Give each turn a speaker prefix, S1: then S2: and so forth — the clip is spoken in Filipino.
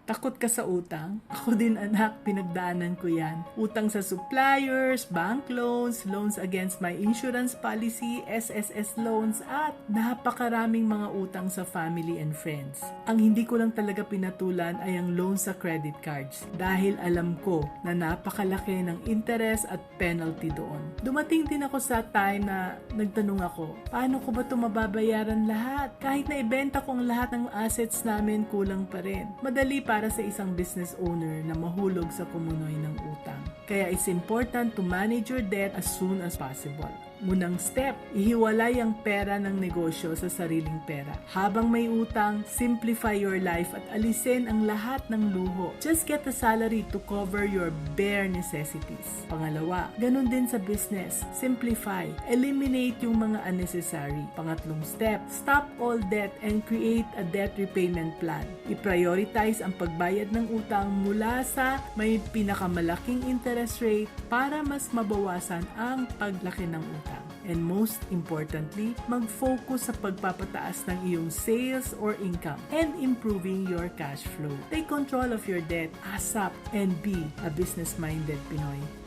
S1: Takot ka sa utang? Ako din anak, pinagdaanan ko yan. Utang sa suppliers, bank loans, loans against my insurance policy, SSS loans, at napakaraming mga utang sa family and friends. Ang hindi ko lang talaga pinatulan ay ang loan sa credit cards dahil alam ko na napakalaki ng interest at penalty doon. Dumating din ako sa time na nagtanong ako, paano ko ba ito mababayaran lahat? Kahit na ibenta ko ang lahat ng assets namin, kulang pa rin. Madali para sa isang business owner na mahulog sa kumunoy ng utang. Kaya it's important to manage your debt as soon as possible. Munang step, ihiwalay ang pera ng negosyo sa sariling pera. Habang may utang, simplify your life at alisin ang lahat ng luho. Just get a salary to cover your bare necessities. Pangalawa, ganun din sa business. Simplify. Eliminate yung mga unnecessary. Pangatlong step, stop all debt and create a debt repayment plan. I-prioritize ang pagbayad ng utang mula sa may pinakamalaking interest rate para mas mabawasan ang paglaki ng utang. And most importantly, mag-focus sa pagpapataas ng iyong sales or income and improving your cash flow. Take control of your debt, ASAP, and be a business-minded Pinoy.